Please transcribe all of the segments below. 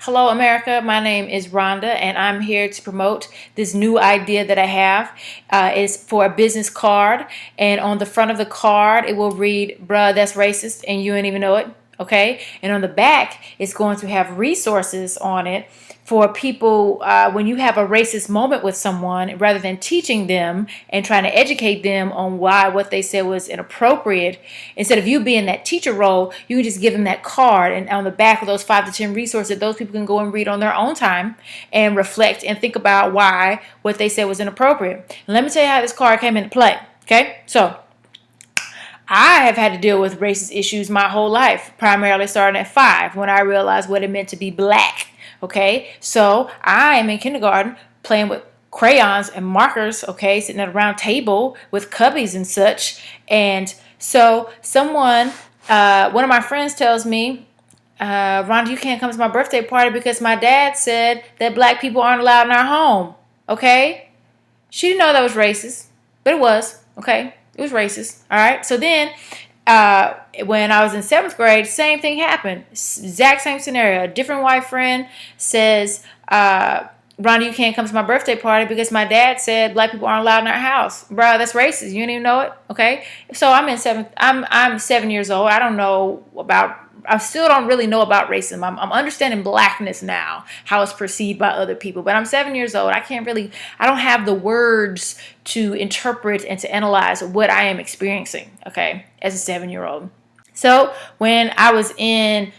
Hello, America. My name is Rhonda, and I'm here to promote this new idea that I have. It's for a business card, and on the front of the card, it will read, "Bruh, that's racist," and you ain't even know it. Okay, and on the back, it's going to have resources on it for people when you have a racist moment with someone, rather than teaching them and trying to educate them on why what they said was inappropriate. Instead of you being that teacher role, you can just give them that card, and on the back of those 5 to 10 resources, those people can go and read on their own time and reflect and think about why what they said was inappropriate. And let me tell you how this card came into play. Okay, so I have had to deal with racist issues my whole life, primarily starting at 5 when I realized what it meant to be black. Okay, so I am in kindergarten playing with crayons and markers, okay, sitting at a round table with cubbies and such. And so one of my friends tells me, Ronda, you can't come to my birthday party because my dad said that black people aren't allowed in our home. Okay, she didn't know that was racist, but it was. Okay, it was racist. All right, so then when I was in 7th grade, same thing happened. Exact same scenario. A different white friend says, Ronda, you can't come to my birthday party because my dad said black people aren't allowed in our house. Bro, that's racist. You didn't even know it. Okay. So I'm 7 years old. I still don't really know about racism. I'm understanding blackness now, how it's perceived by other people. But I'm 7 years old. I don't have the words to interpret and to analyze what I am experiencing, okay, as a 7-year-old. So when I was in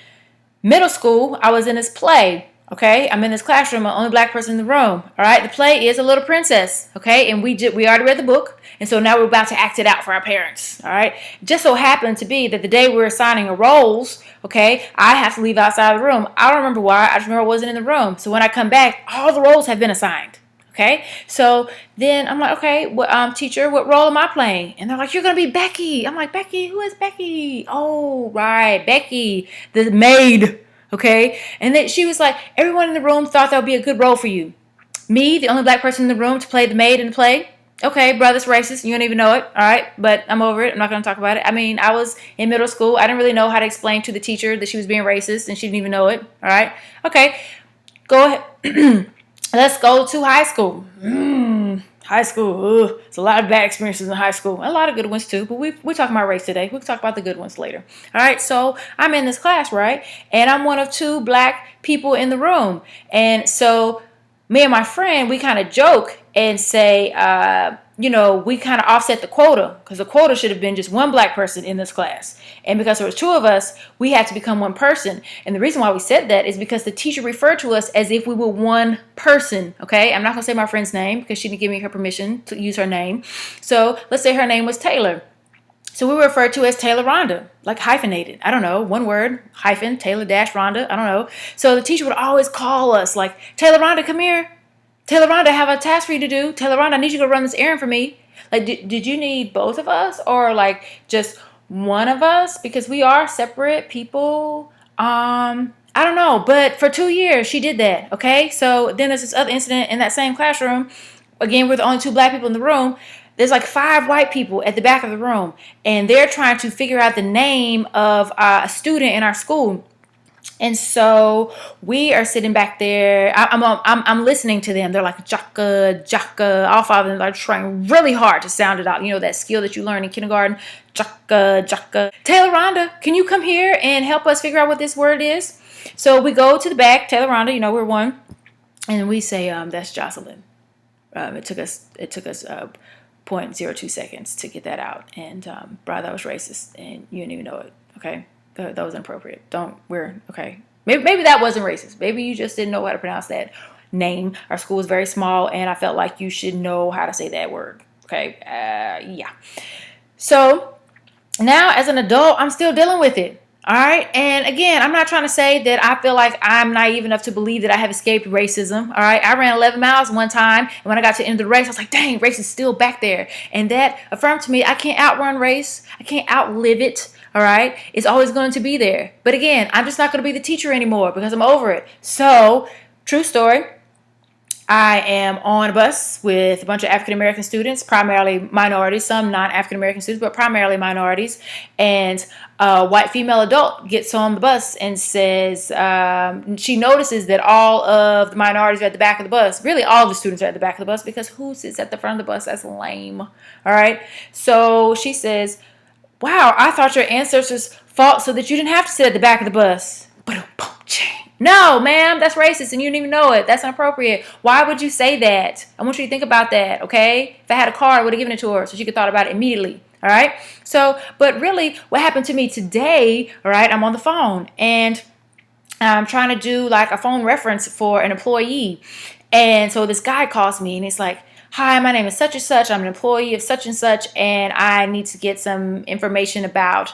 middle school, I was in this play. Okay, I'm in this classroom. I'm the only black person in the room. All right, the play is A Little Princess. Okay, and we already read the book, and so now we're about to act it out for our parents. All right, it just so happened to be that the day we were assigning roles, okay, I have to leave outside the room. I don't remember why. I just remember I wasn't in the room. So when I come back, all the roles have been assigned. Okay, so then I'm like, okay, teacher, what role am I playing? And they're like, you're gonna be Becky. I'm like, Becky? Who is Becky? Oh, right, Becky, the maid. Okay, and then she was like, everyone in the room thought that would be a good role for you. Me, the only black person in the room to play the maid in the play. Okay, bro, that's racist. You don't even know it. All right, but I'm over it. I'm not going to talk about it. I mean, I was in middle school. I didn't really know how to explain to the teacher that she was being racist, and she didn't even know it. All right, okay, go ahead. Let's go to high school. High school, it's a lot of bad experiences in high school. A lot of good ones too, but we're talking about race today. We'll talk about the good ones later. All right, so I'm in this class, right? And I'm one of 2 black people in the room. And so me and my friend, we kind of joke and say, we kind of offset the quota, because the quota should have been just 1 black person in this class. And because there was 2 of us, we had to become 1 person. And the reason why we said that is because the teacher referred to us as if we were 1 person. Okay, I'm not going to say my friend's name because she didn't give me her permission to use her name. So let's say her name was Taylor. So we were referred to as Taylor Ronda, like hyphenated. I don't know, 1 word, hyphen, Taylor dash Ronda. I don't know. So the teacher would always call us like, Taylor Ronda, come here. Taylor Ronda, I have a task for you to do. Taylor Ronda, I need you to run this errand for me. Like, did you need both of us, or like just one of us? Because we are separate people. I don't know. But for 2 years, she did that. Okay. So then there's this other incident in that same classroom. Again, we're the only 2 black people in the room. There's like 5 white people at the back of the room, and they're trying to figure out the name of a student in our school. And so we are sitting back there. I'm listening to them. They're like Jaka, Jaka. All 5 of them are trying really hard to sound it out. You know, that skill that you learn in kindergarten. Jaka, Jaka. Taylor Ronda, can you come here and help us figure out what this word is? So we go to the back. Taylor Ronda, we're 1, and we say, that's Jocelyn. It took us 0.02 seconds to get that out. And bro, that was racist, and you didn't even know it. Okay. That was inappropriate. Okay. Maybe that wasn't racist. Maybe you just didn't know how to pronounce that name. Our school is very small, and I felt like you should know how to say that word. Okay. Yeah. So now as an adult, I'm still dealing with it. All right. And again, I'm not trying to say that I feel like I'm naive enough to believe that I have escaped racism. All right. I ran 11 miles one time, and when I got to the end of the race, I was like, dang, race is still back there. And that affirmed to me, I can't outrun race. I can't outlive it. All right. It's always going to be there. But again, I'm just not going to be the teacher anymore because I'm over it. So, true story. I am on a bus with a bunch of African American students, primarily minorities, some non-African American students, but primarily minorities. And a white female adult gets on the bus and says she notices that all of the minorities are at the back of the bus. Really, all the students are at the back of the bus because who sits at the front of the bus? That's lame. All right. So she says, "Wow, I thought your ancestors fought so that you didn't have to sit at the back of the bus." No, ma'am, that's racist and you didn't even know it. That's inappropriate. Why would you say that? I want you to think about that, okay? If I had a card, I would have given it to her so she could thought about it immediately. All right. So, but really, what happened to me today, all right, I'm on the phone and I'm trying to do like a phone reference for an employee. And so this guy calls me and he's like, "Hi, my name is such and such. I'm an employee of such and such, and I need to get some information about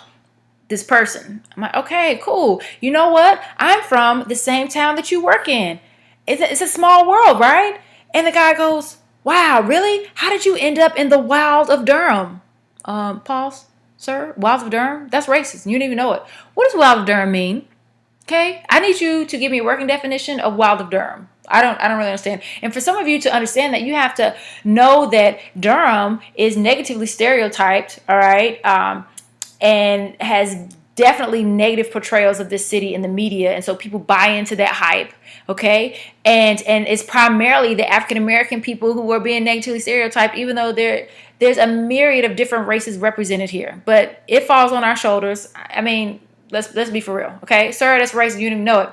this person." I'm like, "Okay, cool. You know what? I'm from the same town that you work in. It's a small world, right?" And the guy goes, "Wow, really? How did you end up in the wild of Durham?" Pause, sir. Wild of Durham? That's racist. You didn't even know it. What does wild of Durham mean? Okay, I need you to give me a working definition of wild of Durham. I don't really understand. And for some of you to understand that, you have to know that Durham is negatively stereotyped, all right, and has definitely negative portrayals of this city in the media, and so people buy into that hype. Okay, and it's primarily the African American people who are being negatively stereotyped, even though there's a myriad of different races represented here, but it falls on our shoulders. I mean, let's be for real, okay, sir? That's racist. You didn't even know it.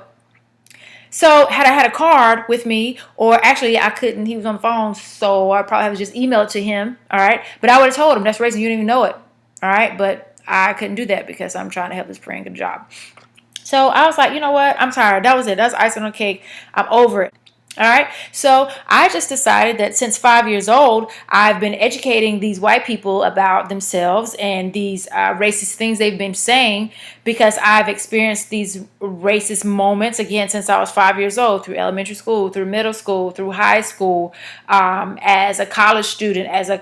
So had I had a card with me, or actually I couldn't, he was on the phone, so I probably have to just email it to him, all right? But I would have told him, that's racist, you didn't even know it, all right? But I couldn't do that because I'm trying to help this friend get a job. So I was like, you know what? I'm tired. That was it. That's icing on the cake. I'm over it. All right. So I just decided that since 5 years old, I've been educating these white people about themselves and these racist things they've been saying, because I've experienced these racist moments again since I was 5 years old, through elementary school, through middle school, through high school, as a college student, as a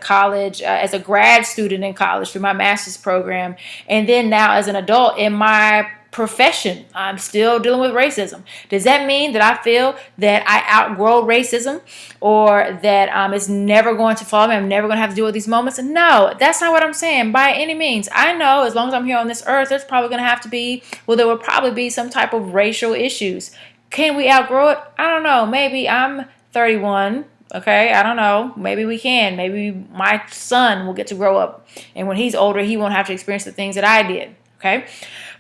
grad student in college through my master's program, and then now as an adult in my profession. I'm still dealing with racism. Does that mean that I feel that I outgrow racism, or that it's never going to follow me? I'm never going to have to deal with these moments? No, that's not what I'm saying by any means. I know as long as I'm here on this earth, there's probably going to have to be, well, there will probably be some type of racial issues. Can we outgrow it? I don't know. Maybe I'm 31. Okay, I don't know. Maybe we can. Maybe my son will get to grow up, and when he's older, he won't have to experience the things that I did. Okay,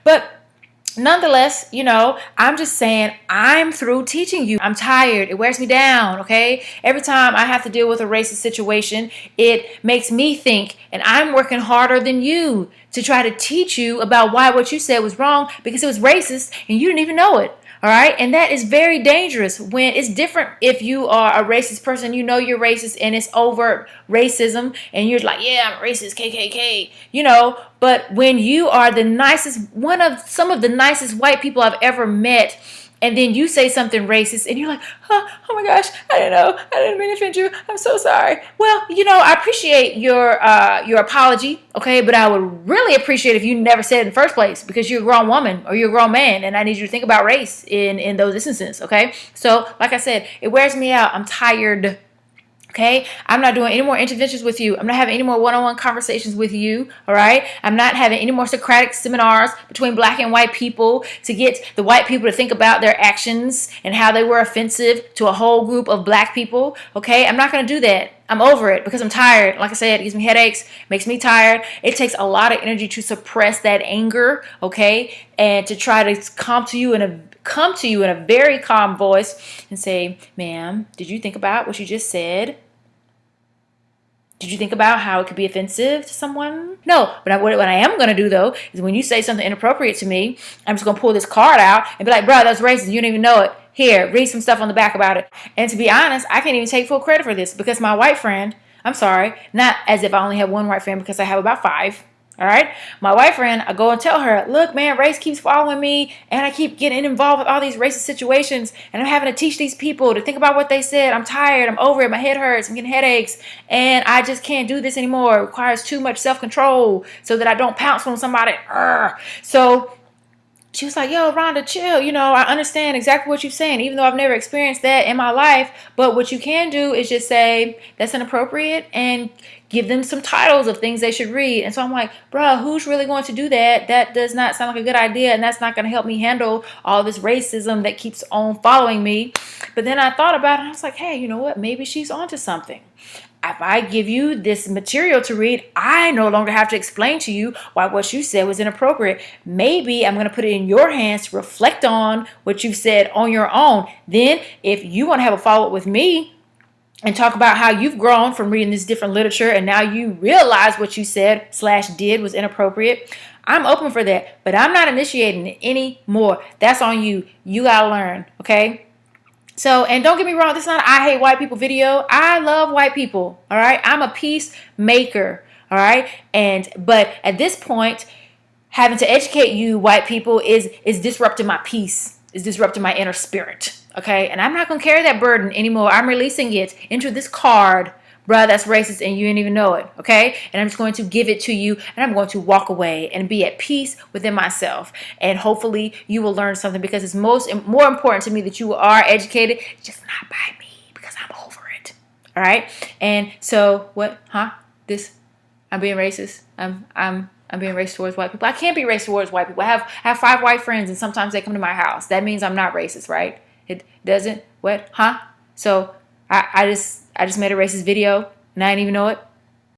but nonetheless, I'm just saying, I'm through teaching you. I'm tired. It wears me down, okay? Every time I have to deal with a racist situation, it makes me think, and I'm working harder than you to try to teach you about why what you said was wrong, because it was racist and you didn't even know it. All right. And that is very dangerous. When it's different if you are a racist person, you know you're racist and it's overt racism and you're like, yeah, I'm racist, KKK, but when you are the nicest, some of the nicest white people I've ever met, and then you say something racist and you're like, oh my gosh, I didn't know. I didn't mean to offend you. I'm so sorry. Well, I appreciate your apology, okay? But I would really appreciate if you never said it in the first place, because you're a grown woman or you're a grown man, and I need you to think about race in those instances, okay? So, like I said, it wears me out. I'm tired. Okay, I'm not doing any more interventions with you. I'm not having any more one-on-one conversations with you, all right? I'm not having any more Socratic seminars between black and white people to get the white people to think about their actions and how they were offensive to a whole group of black people, okay? I'm not going to do that. I'm over it because I'm tired. Like I said, it gives me headaches, makes me tired. It takes a lot of energy to suppress that anger, okay? And to try to come to you in a very calm voice and say, "Ma'am, did you think about what you just said? Did you think about how it could be offensive to someone?" No, but what I am going to do, though, is when you say something inappropriate to me, I'm just going to pull this card out and be like, "Bro, that's racist. You don't even know it. Here, read some stuff on the back about it." And to be honest, I can't even take full credit for this, because my white friend, I'm sorry, not as if I only have one white friend, because I have about 5. All right. My white friend, I go and tell her, "Look, man, race keeps following me and I keep getting involved with all these racist situations, and I'm having to teach these people to think about what they said. I'm tired. I'm over it. My head hurts. I'm getting headaches, and I just can't do this anymore. It requires too much self-control so that I don't pounce on somebody." So she was like, yo, Rhonda, chill. You know, I understand exactly what you're saying, even though I've never experienced that in my life. But what you can do is just say that's inappropriate and give them some titles of things they should read. And so I'm like, bro, who's really going to do that? That does not sound like a good idea. And that's not going to help me handle all this racism that keeps on following me. But then I thought about it and I was like, hey, you know what? Maybe she's onto something. If I give you this material to read, I no longer have to explain to you why what you said was inappropriate. Maybe I'm going to put it in your hands to reflect on what you've said on your own. Then if you want to have a follow-up with me and talk about how you've grown from reading this different literature and now you realize what you said / did was inappropriate, I'm open for that. But I'm not initiating it anymore. That's on you. You got to learn, okay? So, and don't get me wrong, this is not an I hate white people video. I love white people, all right? I'm a peacemaker, all right? But at this point, having to educate you white people is disrupting my peace, is disrupting my inner spirit, okay? And I'm not going to carry that burden anymore. I'm releasing it into this card, bruh, that's racist and you didn't even know it, okay? And I'm just going to give it to you and I'm going to walk away and be at peace within myself. And hopefully you will learn something because it's more important to me that you are educated, just not by me because I'm over it, all right? And so what, I'm being racist. I'm being racist towards white people. I can't be racist towards white people. I have 5 white friends and sometimes they come to my house. That means I'm not racist, right? It doesn't, what, So I just made a racist video and I didn't even know it.